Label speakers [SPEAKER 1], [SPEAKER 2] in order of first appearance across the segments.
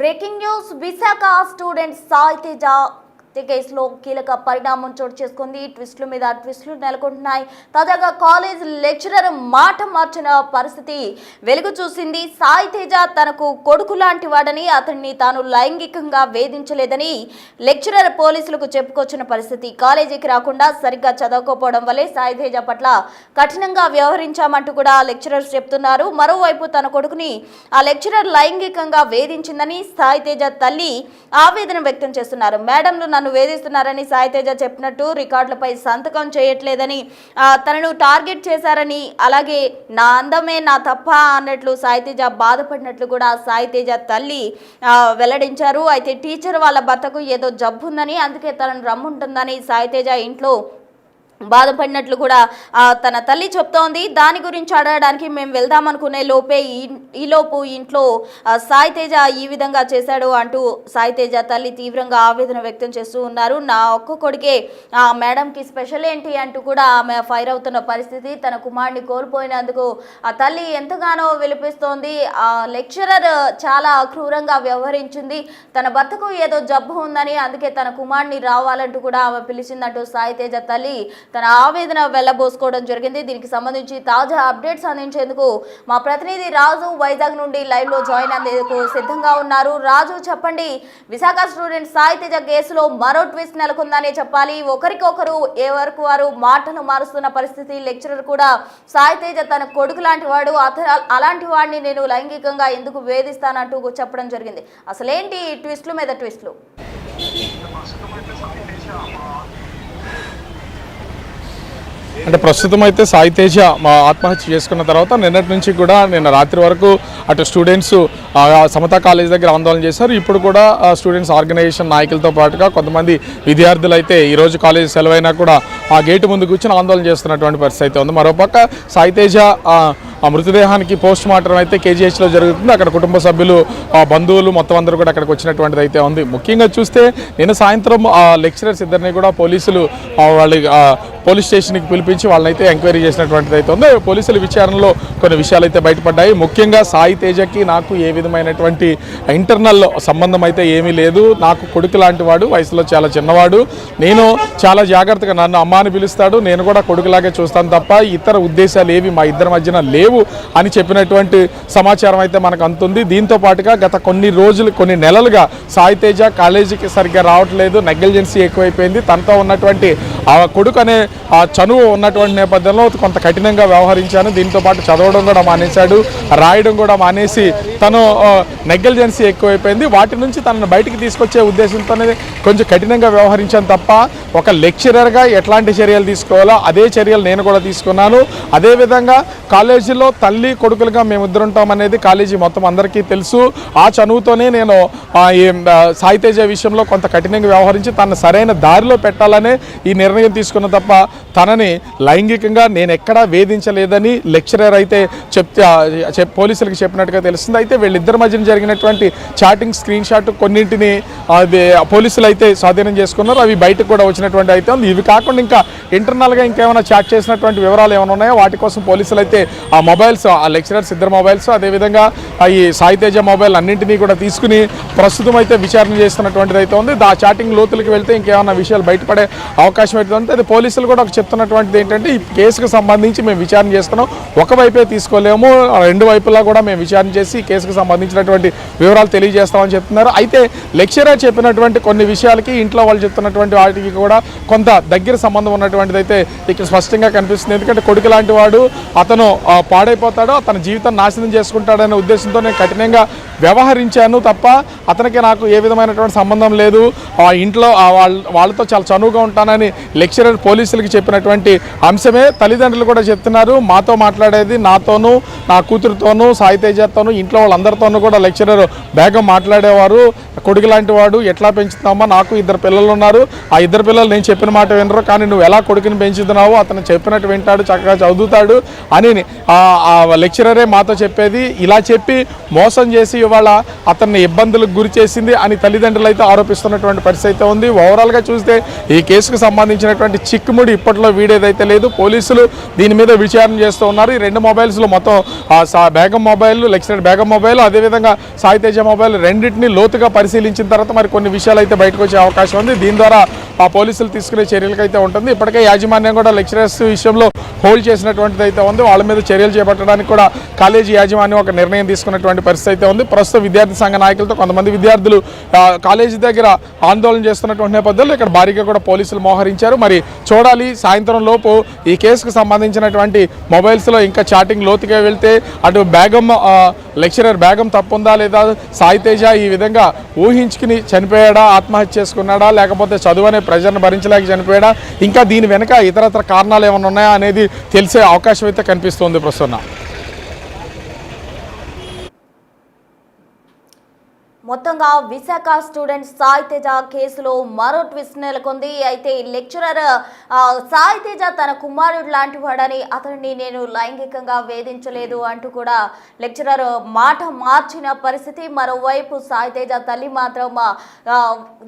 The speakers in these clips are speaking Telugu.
[SPEAKER 1] Breaking news Visakha student Sai Teja కేసులో కీలక పరిణామం చోటు చేసుకుంది. ట్విస్టుల మీద ట్విస్టులు నెలకొంటున్నాయి. తాజాగా కాలేజ్ లెక్చరర్ మాట మార్చిన పరిస్థితి వెలుగు చూసింది. సాయి తేజ తనకు కొడుకు లాంటి వాడని, అతన్ని తాను లైంగికంగా వేధించలేదని లెక్చరర్ పోలీసులకు చెప్పుకొచ్చిన పరిస్థితి. కాలేజీకి రాకుండా సరిగ్గా చదవకపోవడం వల్లే సాయి తేజ పట్ల కఠినంగా వ్యవహరించామంటూ కూడా లెక్చరర్స్ చెప్తున్నారు. మరోవైపు తన కొడుకుని ఆ లెక్చరర్ లైంగికంగా వేధించిందని సాయి తేజ తల్లి ఆవేదన వ్యక్తం చేస్తున్నారు. మేడంలు నన్ను వేధిస్తున్నారని సాయి తేజ చెప్పినట్టు రికార్డులపై సంతకం చేయట్లేదని, తనను టార్గెట్ చేశారని, అలాగే నా అందమే నా తప్ప అన్నట్లు సాయి తేజ బాధపడినట్లు కూడా సాయి తేజ తల్లి వెల్లడించారు. అయితే టీచర్ వాళ్ళ భర్తకు ఏదో జబ్బు ఉందని, అందుకే తనను రమ్ముంటుందని సాయి తేజ ఇంట్లో బాధపడినట్లు కూడా తన తల్లి చెప్తోంది. దాని గురించి అడగడానికి మేము వెళ్దామనుకునే లోపే ఈలోపు ఇంట్లో సాయి తేజ ఈ విధంగా చేశాడు అంటూ సాయి తేజ తల్లి తీవ్రంగా ఆవేదన వ్యక్తం చేస్తూ ఉన్నారు. నా ఒక్క కొడుకే ఆ మేడంకి స్పెషల్ ఏంటి అంటూ కూడా ఆమె ఫైర్ అవుతున్న పరిస్థితి. తన కుమారుడిని కోల్పోయినందుకు ఆ తల్లి ఎంతగానో విలిపిస్తోంది. ఆ లెక్చరర్ చాలా క్రూరంగా వ్యవహరించింది. తన భర్తకు ఏదో జబ్బు ఉందని, అందుకే తన కుమారుడిని రావాలంటూ కూడా ఆమె పిలిచిందంటూ సాయి తేజ తల్లి తన ఆవేదన వెళ్లబోసుకోవడం జరిగింది. దీనికి సంబంధించి తాజా అప్డేట్స్ అందించేందుకు మా ప్రతినిధి రాజు వైజాగ్ నుండి లైవ్ లో జాయిన్ అయ్యేందుకు సిద్ధంగా ఉన్నారు. రాజు, చెప్పండి, విశాఖ స్టూడెంట్ సాయి తేజ కేసులో మరో ట్విస్ట్ నెలకొందనే చెప్పాలి. ఒకరికొకరు ఏ వరకు వారు మాటలు మారుస్తున్న పరిస్థితి. లెక్చరర్ కూడా సాయి తేజ తన కొడుకు లాంటి వాడు, అలాంటి వాడిని నేను లైంగికంగా ఎందుకు వేధిస్తానంటూ చెప్పడం జరిగింది. అసలేంటి ట్విస్టుల మీద ట్విస్టులు?
[SPEAKER 2] అంటే ప్రస్తుతం అయితే సాయి తేజ ఆత్మహత్య చేసుకున్న తర్వాత నిన్నటి నుంచి కూడా నిన్న రాత్రి వరకు అటు స్టూడెంట్స్ సమతా కాలేజ్ దగ్గర ఆందోళన చేశారు. ఇప్పుడు కూడా స్టూడెంట్స్ ఆర్గనైజేషన్ నాయకులతో పాటుగా కొంతమంది విద్యార్థులు అయితే ఈరోజు కాలేజ్ సెలవైనా కూడా ఆ గేటు ముందు కూర్చొని ఆందోళన చేస్తున్నటువంటి పరిస్థితి అయితే ఉంది. మరోపక్క సాయి తేజ ఆ మృతదేహానికి పోస్ట్ మార్టం అయితే కేజీహెచ్లో జరుగుతుంది. అక్కడ కుటుంబ సభ్యులు, బంధువులు మొత్తం అందరూ కూడా అక్కడికి వచ్చినటువంటిది అయితే ఉంది. ముఖ్యంగా చూస్తే నిన్న సాయంత్రం ఆ లెక్చరర్స్ ఇద్దరిని కూడా పోలీసులు వాళ్ళ పోలీస్ స్టేషన్కి పిలిపించి వాళ్ళనైతే ఎంక్వైరీ చేసినటువంటిది అయితే ఉంది. పోలీసుల విచారణలో కొన్ని విషయాలు అయితే బయటపడ్డాయి. ముఖ్యంగా సాయి తేజకి నాకు ఏ విధమైనటువంటి ఇంటర్నల్ సంబంధం అయితే ఏమీ లేదు. నాకు కొడుకు లాంటి వాడు, వయసులో చాలా చిన్నవాడు. నేను చాలా జాగ్రత్తగా, నన్ను అమ్మ అని పిలుస్తాడు, నేను కూడా కొడుకులాగే చూస్తాను తప్ప ఇతర ఉద్దేశాలు ఏవి మా ఇద్దరి మధ్యన లేవు అని చెప్పినటువంటి సమాచారం అయితే మనకు అందుతుంది. దీంతో పాటుగా గత కొన్ని నెలలుగా సాయి తేజ కాలేజీకి సరిగ్గా రావట్లేదు, నెగ్లిజెన్సీ ఎక్కువైపోయింది. తనతో ఉన్నటువంటి ఆ కొడుకు అనే ఆ చనువు ఉన్నటువంటి నేపథ్యంలో కొంత కఠినంగా వ్యవహరించాను. దీంతో పాటు చదవడం కూడా మానేశాడు, రాయడం కూడా మానేసి తను నెగ్లిజెన్సీ ఎక్కువైపోయింది. వాటి నుంచి తనను బయటికి తీసుకొచ్చే ఉద్దేశంతోనే కొంచెం కఠినంగా వ్యవహరించాను తప్ప ఒక లెక్చరర్గా ఎట్లాంటి చర్యలు తీసుకోవాలో అదే చర్యలు నేను కూడా తీసుకున్నాను. అదేవిధంగా కాలేజీలో తల్లి కొడుకులుగా మేమిద్దరు ఉంటామనేది కాలేజీ మొత్తం అందరికీ తెలుసు. ఆ చనువుతోనే నేను సాయి తేజ విషయంలో కొంత కఠినంగా వ్యవహరించి తనను సరైన దారిలో పెట్టాలనే ఈ నిర్ణయం తీసుకున్న తప్ప తనని లైంగికంగా నేను ఎక్కడా వేధించలేదని లెక్చరర్ అయితే పోలీసులకు చెప్పినట్టుగా తెలుస్తుంది. అయితే వీళ్ళిద్దరి మధ్యన జరిగినటువంటి చాటింగ్ స్క్రీన్ షాట్ కొన్నింటిని పోలీసులు అయితే స్వాధీనం చేసుకున్నారు. అవి బయటకు కూడా వచ్చినటువంటి అయితే ఉంది. ఇవి కాకుండా ఇంకా ఇంటర్నల్గా ఇంకేమైనా చాట్ చేసినటువంటి వివరాలు ఏమైనా ఉన్నాయో వాటి కోసం పోలీసులు అయితే ఆ మొబైల్స్, ఆ లెక్చరర్స్ ఇద్దరు మొబైల్స్, అదేవిధంగా ఈ సాయి తేజ మొబైల్ అన్నింటినీ కూడా తీసుకుని ప్రస్తుతం అయితే విచారణ చేస్తున్నటువంటిది అయితే ఉంది. ఆ చాటింగ్ లోతులకు వెళ్తే ఇంకేమైనా విషయాలు బయటపడే అవకాశం అయితే ఉంది. అది పోలీసులు కూడా చెప్తున్నటువంటిది ఏంటంటే ఈ కేసుకు సంబంధించి మేము విచారణ చేస్తున్నాం, ఒకవైపే తీసుకోలేము, రెండు వైపులా కూడా మేము విచారణ చేసి ఈ కేసుకు సంబంధించినటువంటి వివరాలు తెలియజేస్తామని చెప్తున్నారు. అయితే లెక్చరర్ చెప్పినటువంటి కొన్ని విషయాలకి ఇంట్లో వాళ్ళు చెప్తున్నటువంటి వాటికి కూడా కొంత దగ్గర సంబంధం ఉన్నటువంటిది అయితే ఇక్కడ స్పష్టంగా కనిపిస్తుంది. ఎందుకంటే కొడుకు లాంటి వాడు, అతను పాడైపోతాడో, తన జీవితం నాశనం చేసుకుంటాడనే ఉద్దేశంతో నేను కఠినంగా వ్యవహరించాను తప్ప అతనికి నాకు ఏ విధమైనటువంటి సంబంధం లేదు. ఇంట్లో వాళ్ళతో చాలా చనువుగా ఉంటానని లెక్చరర్ పోలీసులకి చెప్పినటువంటి అంశమే తల్లిదండ్రులు కూడా చెప్తున్నారు. మాతో మాట్లాడేది, నాతోనూ, నా కూతురుతోనూ, సాయి తేజతోనూ, ఇంట్లో వాళ్ళందరితోనూ కూడా లెక్చరర్ బేగం మాట్లాడేవారు. కొడుకు లాంటి వాడు, ఎట్లా పెంచుతున్నామా, నాకు 2 పిల్లలు ఉన్నారు, ఆ 2 పిల్లలు నేను చెప్పిన మాట వినరు, కానీ నువ్వు ఎలా కొడుకుని పెంచుతున్నావు, అతను చెప్పినట్టు వింటాడు, చక్కగా చదువుతాడు అని ఆ లెక్చరరే మాతో చెప్పేది. ఇలా చెప్పి మోసం చేసి ఇవాళ అతన్ని ఇబ్బందులకు గురి చేసింది అని తల్లిదండ్రులు అయితే ఆరోపిస్తున్నటువంటి పరిస్థితి అయితే ఉంది. ఓవరాల్గా చూస్తే ఈ కేసుకు సంబంధించినటువంటి చిక్కుముడి ఇప్పట్లో వీడేదైతే లేదు. పోలీసులు దీని మీద విచారణ చేస్తూ ఉన్నారు. ఈ 2 మొబైల్స్లో మొత్తం Begum mobile, lecturer Begum mobile, అదేవిధంగా సాయితేజ మొబైల్ రెండింటినీ లోతుగా పరిశీలించిన తర్వాత మరి కొన్ని విషయాలు అయితే బయటకు వచ్చే అవకాశం ఉంది. దీని ద్వారా ఆ పోలీసులు తీసుకునే చర్యలకైతే ఉంటుంది. ఇప్పటికే యాజమాన్యం కూడా లెక్చరర్స్ విషయంలో హోల్డ్ చేసినటువంటిది అయితే ఉంది. వాళ్ళ మీద చర్యలు చేపట్టడానికి కూడా కాలేజీ యాజమాన్యం ఒక నిర్ణయం తీసుకున్నటువంటి పరిస్థితి అయితే ఉంది. ప్రస్తుతం విద్యార్థి సంఘ నాయకులతో కొంతమంది విద్యార్థులు కాలేజీ దగ్గర ఆందోళన చేస్తున్నటువంటి నేపథ్యంలో ఇక్కడ భారీగా కూడా పోలీసులు మోహరించారు. మరి చూడాలి, సాయంత్రం లోపు ఈ కేసుకు సంబంధించినటువంటి మొబైల్స్లో ఇంకా చాటింగ్ లోతుగా వెళ్తే అటు బేగం లెక్చరర్ బేగం తప్పుందా లేదా, సాయితేజ ఈ విధంగా ఊహించుకుని చనిపోయాడా, ఆత్మహత్య చేసుకున్నాడా, లేకపోతే చదువు అనే ప్రెజర్ను భరించలేక చనిపోయాడా, ఇంకా దీని వెనక ఇతరత్ర కారణాలు ఏమైనా ఉన్నాయా అనేది తెలిసే అవకాశం అయితే కనిపిస్తుంది ప్రస్తుతం.
[SPEAKER 1] మొత్తంగా విశాఖ స్టూడెంట్ సాయితేజ కేసులో మరో ట్విస్ట్ నెలకొంది. అయితే లెక్చరర్ సాయితేజ తన కుమారుడు లాంటి వాడని, అతన్ని నేను లైంగికంగా వేధించలేదు అంటూ కూడా లెక్చరర్ మాట మార్చిన పరిస్థితి. మరోవైపు సాయితేజ తల్లి మాత్రం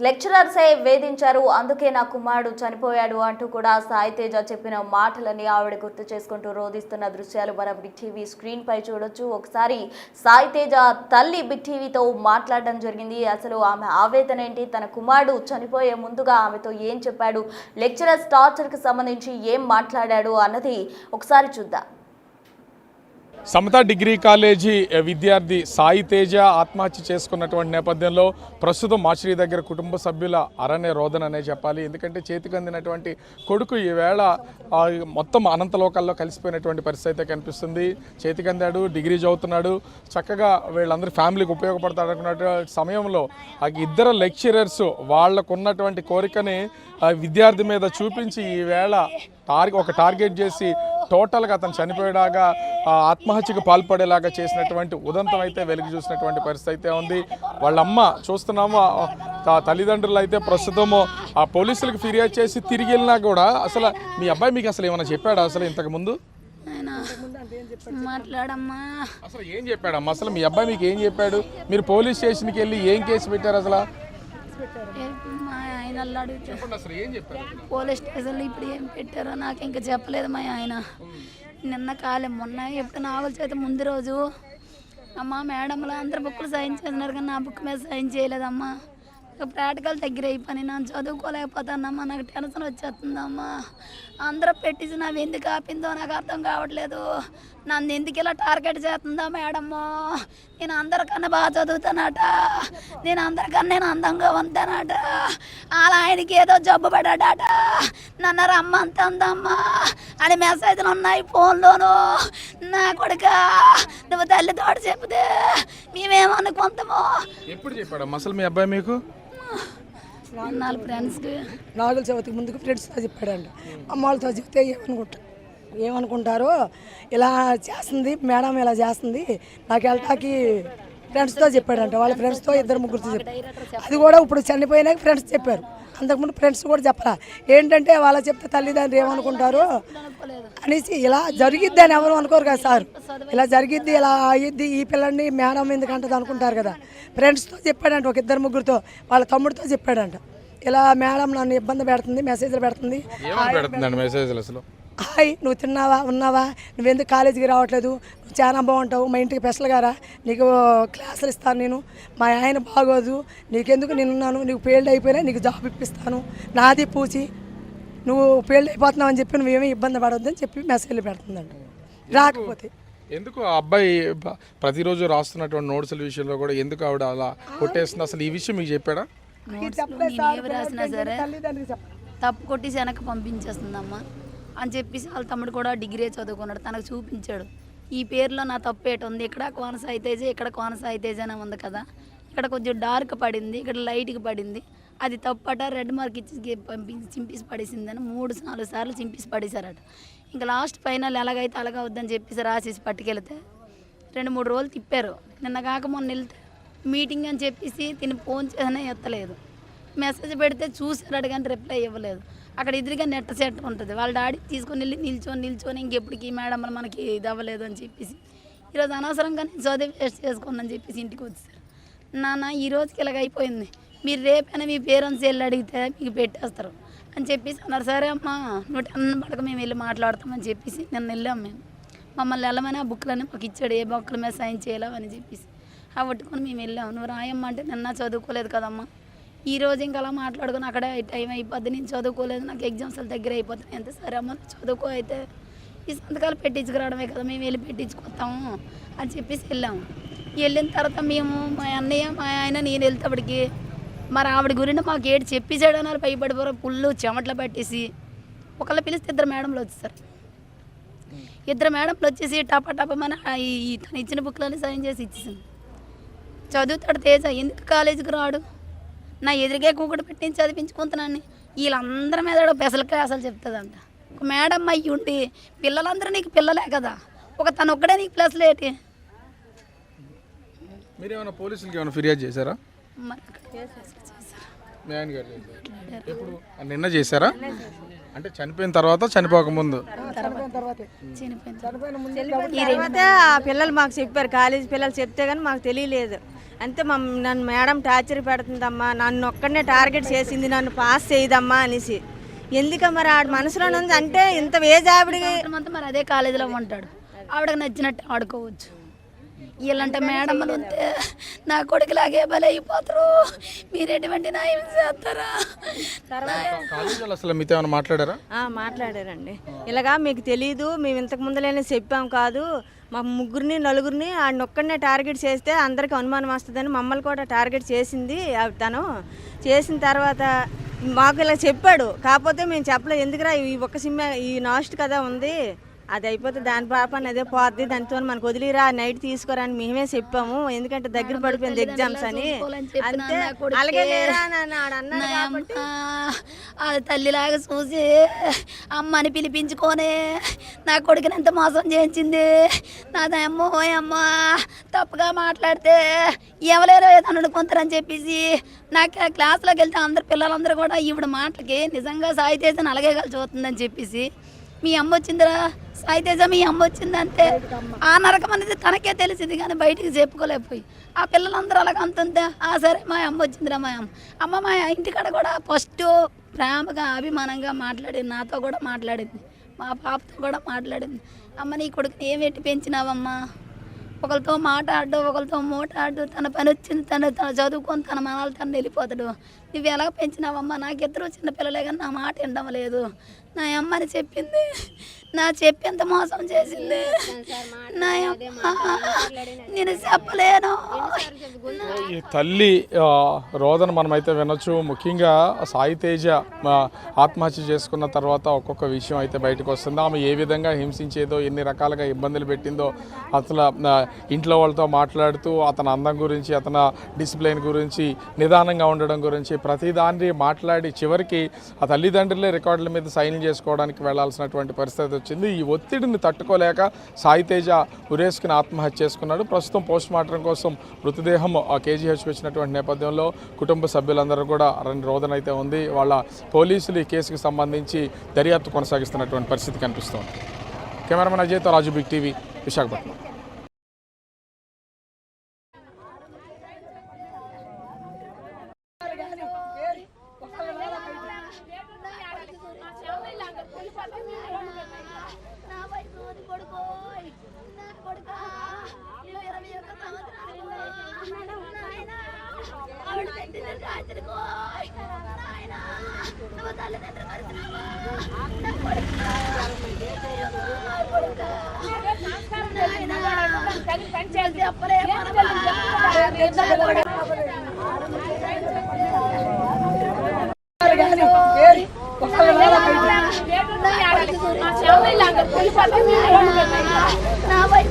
[SPEAKER 1] లెక్చరర్సే వేధించారు, అందుకే నా కుమారుడు చనిపోయాడు అంటూ కూడా సాయితేజ చెప్పిన మాటలని ఆవిడ గుర్తు చేసుకుంటూ రోధిస్తున్న దృశ్యాలు మన బిగ్ టీవీ స్క్రీన్ పై చూడొచ్చు. ఒకసారి సాయితేజ తల్లి బిగ్ టీవీతో మాట్లాడడం జరిగింది. అసలు ఆమె ఆవేదన ఏంటి, తన కుమారుడు చనిపోయే ముందుగా ఆమెతో ఏం చెప్పాడు, లెక్చరర్స్ టార్చర్ కి సంబంధించి ఏం మాట్లాడాడు అన్నది ఒకసారి చూద్దాం.
[SPEAKER 2] సమతా డిగ్రీ కాలేజీ విద్యార్థి సాయితేజ ఆత్మహత్య చేసుకున్నటువంటి నేపథ్యంలో ప్రస్తుతం మాచిరి దగ్గర కుటుంబ సభ్యుల అరణ్య రోదన అనే చెప్పాలి. ఎందుకంటే చేతికి అందినటువంటి కొడుకు ఈవేళ మొత్తం అనంతలోకాల్లో కలిసిపోయినటువంటి పరిస్థితి అయితే కనిపిస్తుంది. చేతికి అందాడు, డిగ్రీ చదువుతున్నాడు, చక్కగా వీళ్ళందరూ ఫ్యామిలీకి ఉపయోగపడతాడు అనుకున్నటువంటి సమయంలో ఆ 2 లెక్చరర్స్ వాళ్ళకున్నటువంటి కోరికని విద్యార్థి మీద చూపించి ఈవేళ ఒక టార్గెట్ చేసి టోటల్గా అతను చనిపోయేలాగా ఆత్మహత్యకు పాల్పడేలాగా చేసినటువంటి ఉదంతం అయితే వెలుగు చూసినటువంటి పరిస్థితి అయితే ఉంది. వాళ్ళమ్మ చూస్తున్నాము, తల్లిదండ్రులు అయితే ప్రస్తుతము ఆ పోలీసులకు ఫిర్యాదు చేసి తిరిగి వెళ్ళినా కూడా అసలు మీ అబ్బాయి మీకు అసలు ఏమైనా చెప్పాడా అసలు ఇంతకు ముందు?
[SPEAKER 3] మాట్లాడమ్మా
[SPEAKER 2] అసలు ఏం చెప్పాడమ్మా? అసలు మీ అబ్బాయి మీకు ఏం చెప్పాడు? మీరు పోలీస్ స్టేషన్కి వెళ్ళి ఏం కేసు పెట్టారు అసలు?
[SPEAKER 3] మా ఆయన
[SPEAKER 2] అసలు ఏం చెప్పారు?
[SPEAKER 3] పోలీస్ స్టేషన్లో ఇప్పుడు ఏం పెట్టారో నాకు ఇంకా చెప్పలేదు మా ఆయన. నిన్న కాలం మొన్న ఎప్పుడు నావల్ చేత ముందు రోజు అమ్మ మేడంలో అందరు బుక్లు సైన్ చేస్తున్నారు కానీ నా బుక్ మీద సైన్ చేయలేదమ్మా. ప్రాక్టికల్ దగ్గర అయిపోయి నన్ను చదువుకోలేకపోతానమ్మా, నాకు టెన్షన్ వచ్చేస్తుందమ్మా. అందరూ పెట్టేసి నావి ఎందుకు ఆపిందో నాకు అర్థం కావట్లేదు. నన్ను ఎందుకు ఇలా టార్గెట్ చేస్తుందా మేడమ్మో? నేను అందరికన్నా బాగా చదువుతానట, నేను అందరికన్నా నేను అందంగా ఉంటానట, అలా ఆయనకి ఏదో జబ్బు పడ్డాడట, నన్ను రమ్మంత ఉందమ్మా అని మెసేజ్లు ఉన్నాయి ఫోన్లోను. నా కొడుక నువ్వు తల్లితో చెప్తే మేమేమనుకుంటామో.
[SPEAKER 2] ఎప్పుడు చెప్పాడు అసలు మీ అబ్బాయి మీకు?
[SPEAKER 3] ఫ్రెండ్స్కి
[SPEAKER 4] నాగుల చవితికి ముందుకు ఫ్రెండ్స్తో చెప్పాడంట. అమ్మ వాళ్ళతో చెప్తే ఏమనుకుంటారో, ఇలా చేస్తుంది మేడం, ఇలా చేస్తుంది నాకు వెళ్ళటానికి ఫ్రెండ్స్తో చెప్పాడంట. వాళ్ళ ఫ్రెండ్స్తో 2-3 చెప్పారు. అది కూడా ఇప్పుడు చనిపోయినాక ఫ్రెండ్స్ చెప్పారు, అంతకుముందు ఫ్రెండ్స్ కూడా చెప్పరా. ఏంటంటే వాళ్ళ చెప్తే తల్లిదండ్రులు ఏమనుకుంటారు అనేసి, ఇలా జరిగిద్ది అని ఎవరు అనుకోరు కదా సార్. ఇలా జరిగిద్ది, ఇలా అయ్యిద్ది, ఈ పిల్లల్ని మేడం ఎందుకంటది అనుకుంటారు కదా. ఫ్రెండ్స్తో చెప్పాడంట, ఒక 2-3తో, వాళ్ళ తమ్ముడితో చెప్పాడంట. ఇలా మేడం నన్ను ఇబ్బంది పెడుతుంది, మెసేజ్లు పెడుతుంది. హాయ్ నువ్వు తిన్నావా, ఉన్నావా, నువ్వెందుకు కాలేజీకి రావట్లేదు, నువ్వు చాలా బాగుంటావు, మా ఇంటికి స్పెషల్గా రా, నీకు క్లాసులు ఇస్తాను, నేను మా ఆయన బాగోదు, నీకెందుకు నేనున్నాను, నీకు ఫెయిల్డ్ అయిపోయినా నీకు జాబ్ ఇప్పిస్తాను, నాది పూచి, నువ్వు ఫెయిల్డ్ అయిపోతున్నావు అని చెప్పి నువ్వేమీ ఇబ్బంది పడవద్దని చెప్పి మెసేజ్లు పెడుతుందంట. రాకపోతే
[SPEAKER 2] ఎందుకు ఆ అబ్బాయి ప్రతిరోజు రాస్తున్నటువంటి నోట్సుల విషయంలో కూడా ఎందుకు ఆవిడ అలా కొట్టేస్తుంది? అసలు ఈ విషయం మీకు చెప్పాడా?
[SPEAKER 3] రాసినా సరే తప్పు కొట్టేసి వెనక పంపించేస్తుందమ్మా అని చెప్పేసి వాళ్ళ తమ్ముడు కూడా డిగ్రీ చదువుకున్నాడు, తనకు చూపించాడు. ఈ పేరులో నా తప్పు ఏటి ఉంది, ఇక్కడ కోన సాయితేజ, ఇక్కడ కోన సాయితేజ అనే ఉంది కదా, ఇక్కడ కొంచెం డార్క్ పడింది, ఇక్కడ లైట్గా పడింది, అది తప్పట, రెడ్ మార్క్ ఇచ్చి పంపించి చింపేసి పడేసిందని 3-4 సార్లు చింపేసి పడేశారట. ఇంకా లాస్ట్ ఫైనల్ ఎలాగైతే అలాగ వద్దని చెప్పేసి రాసేసి పట్టుకెళ్తే 2-3 రోజులు తిప్పారు. నిన్న కాక మొన్న వెళ్తే మీటింగ్ అని చెప్పేసి తిని ఫోన్ చేసినా ఎత్తలేదు. మెసేజ్ పెడితే చూసాడు కానీ రిప్లై ఇవ్వలేదు. అక్కడ ఎదురుగా నెట్ సెట్ ఉంటుంది, వాళ్ళ డాడీ తీసుకొని వెళ్ళి నిల్చొని ఇంకెప్పటికి మేడం మనకి ఇది అవ్వలేదు అని చెప్పేసి ఈరోజు అనవసరంగా నేను చదివి వేస్ట్ చేసుకున్నాను చెప్పేసి ఇంటికి వచ్చేసారు. నాన్న ఈ రోజుకి ఇలాగ అయిపోయింది, మీరు రేపైనా మీ పేరెంట్స్ వెళ్ళి అడిగితే మీకు పెట్టేస్తారు అని చెప్పేసి అన్నారు. సరే అమ్మా నువ్వు టెన్ పడక మేము వెళ్ళి మాట్లాడతామని చెప్పేసి నిన్న వెళ్ళాం. మేము మమ్మల్ని వెళ్ళమని ఆ బుక్లన్నీ మాకు ఇచ్చాడు, ఏ బుక్ల మీద సైన్ చేయాలని చెప్పేసి అవి పట్టుకొని మేము వెళ్ళాము. నువ్వు రాయమ్మ అంటే నిన్న చదువుకోలేదు కదమ్మా, ఈ రోజు ఇంకా అలా మాట్లాడుకుని అక్కడే టైం అయిపోద్ది, నేను చదువుకోలేదు, నాకు ఎగ్జామ్స్ దగ్గర అయిపోతున్నాయి అంతే. సరే అమ్మ చదువుకో అయితే ఈ సంతకాలు పెట్టించుకురావడమే కదా, మేము వెళ్ళి పెట్టించుకొస్తాము అని చెప్పేసి వెళ్ళాము. వెళ్ళిన తర్వాత మేము మా అన్నయ్య మా ఆయన నేను వెళ్తాడికి మరి ఆవిడ గురించి మాకు ఏడు చెప్పేసాడు అన్నారు. భయపడిపోయారు, పుల్లు చెమట్లు పట్టేసి ఒకళ్ళు పిలిస్తే ఇద్దరు మేడంలు వచ్చేసారు. ఇద్దరు మేడంలు వచ్చేసి టపటపమని తను ఇచ్చిన బుక్లని సైన్ చేసి ఇచ్చేసాను. చదువుతాడు తేజ, ఎందుకు కాలేజీకి రాడు, నా ఎదురుగే కూకటి పెట్టించి చదివించుకుంటున్నాను. వీళ్ళందరి మీద పెసల క్లాసులు చెప్తుందంట. ఒక మేడం అయ్యి ఉండి పిల్లలందరూ నీకు పిల్లలే కదా, ఒక తను ఒక్కడే నీకు ప్లస్లు ఏంటి?
[SPEAKER 2] మీరు ఏమైనా పోలీసులకి ఏమైనా ఫిర్యాదు చేశారా?
[SPEAKER 3] మరి
[SPEAKER 2] మీ ఆయన గారు చేశారు. ఎప్పుడు నిన్న చేశారా? అంటే చనిపోయిన తర్వాత చనిపోకముందు
[SPEAKER 5] తర్వాత ఆ పిల్లలు మాకు చెప్పారు, కాలేజీ పిల్లలు చెప్తే కానీ మాకు తెలియలేదు. అంతే నన్ను మేడం టార్చర్ పెడుతుందమ్మా, నన్ను ఒక్కడనే టార్గెట్ చేసింది, నన్ను పాస్ చేయదమ్మా అనేసి. ఎందుక మరి ఆడ మనసులో ఉంది అంటే ఇంత వేజ్ ఆవిడకి
[SPEAKER 3] మరి అదే కాలేజీలో ఉంటాడు, ఆవిడకి నచ్చినట్టు ఆడుకోవచ్చు. వీళ్ళంటే మేడమ్మలు ఉంటే నా కొడుకులాగే బలి అయిపోతారు, మీరు ఎటువంటి న్యాయం చేస్తారా?
[SPEAKER 2] కాలేజీలో అసలు మీతో ఏమైనా మాట్లాడారా?
[SPEAKER 5] మాట్లాడారండి. ఇలాగా మీకు తెలీదు, మేము ఇంతకు ముందులోనే చెప్పాం కాదు, మా ముగ్గురిని నలుగురిని ఆడినొక్కడనే టార్గెట్ చేస్తే అందరికీ అనుమానం వస్తుందని మమ్మల్ని కూడా టార్గెట్ చేసింది తను. చేసిన తర్వాత మాకు ఇలా చెప్పాడు, కాకపోతే మేము చెప్పలేదు. ఎందుకురా ఈ ఒక్క సినిమా ఈ నాస్ట్ కదా ఉంది, అది అయిపోతే దాని పాపని అదే పోద్ది, దానితో మనకు వదిలిరా నైట్ తీసుకోరా అని మేమే చెప్పాము. ఎందుకంటే దగ్గర పడిపోయింది ఎగ్జామ్స్ అని. అంతే అలాగే లేరా అన్నాడు కాబట్టి
[SPEAKER 3] అది తల్లిలాగా చూసి అమ్మని పిలిపించుకొని నా కొడుకుని ఎంత మోసం చేయించింది. నాదమ్మో అమ్మ తప్పుగా మాట్లాడితే ఎవలేరో ఏదో అనుకుంటారని చెప్పేసి నాకు క్లాస్లోకి వెళ్తే అందరు పిల్లలందరూ కూడా ఈవిడ మాటలకి నిజంగా సాయితేజని అలాగే కలిసి చూస్తుందని చెప్పేసి మీ అమ్మ వచ్చిందిరా సాయితేజ మీ అమ్మ వచ్చింది అంతే. ఆ నరకం అనేది తనకే తెలిసింది కానీ బయటికి చెప్పుకోలేకపోయి ఆ పిల్లలందరూ అలాగ అంతుంటే సరే మా అమ్మ వచ్చిందిరా మా అమ్మ మా ఇంటికాడ కూడా ఫస్ట్ ప్రేమగా అభిమానంగా మాట్లాడింది, నాతో కూడా మాట్లాడింది, మా పాపతో కూడా మాట్లాడింది. అమ్మ నీ కొడుకుని ఏమెట్టి పెంచినావమ్మా, ఒకరితో మాట్లాడు ఒకరితో మోటాడు, తన పని వచ్చింది తను చదువుకొని తన మనాలు తను వెళ్ళిపోతాడు, నువ్వు ఎలా పెంచినావమ్మా, నాకిద్దరు చిన్న పిల్లలే కానీ నా మాట వినడం లేదు, నా అమ్మని చెప్పింది, నా చెప్పేంత మోసం చేసింది నా అమ్మ, నేను చెప్పలేను.
[SPEAKER 2] ఈ తల్లి రోదన మనమైతే వినొచ్చు. ముఖ్యంగా సాయితేజ ఆత్మహత్య చేసుకున్న తర్వాత ఒక్కొక్క విషయం అయితే బయటకు వస్తుంది. ఆమె ఏ విధంగా హింసించేదో, ఎన్ని రకాలుగా ఇబ్బందులు పెట్టిందో, అసలు ఇంట్లో వాళ్ళతో మాట్లాడుతూ అతని అందం గురించి, అతని డిసిప్లిన్ గురించి, నిదానంగా ఉండడం గురించి ప్రతిదాన్ని మాట్లాడి చివరికి ఆ తల్లిదండ్రులే రికార్డుల మీద సైన్ చేసుకోవడానికి వెళ్లాల్సినటువంటి పరిస్థితి వచ్చింది. ఈ ఒత్తిడిని తట్టుకోలేక సాయితేజ ఉరేసుకుని ఆత్మహత్య చేసుకున్నాడు. ప్రస్తుతం పోస్ట్ మార్టం కోసం మృతదేహం కేజీహెచ్ వచ్చినటువంటి నేపథ్యంలో కుటుంబ సభ్యులందరూ కూడా రోదన అయితే ఉంది. వాళ్ళ పోలీసులు ఈ కేసుకు సంబంధించి దర్యాప్తు కొనసాగిస్తున్నటువంటి పరిస్థితి కనిపిస్తోంది. కెమెరామెన్ అజయ్తో రాజు, బిగ్ టీవీ, విశాఖపట్నం.
[SPEAKER 3] చెప్పలే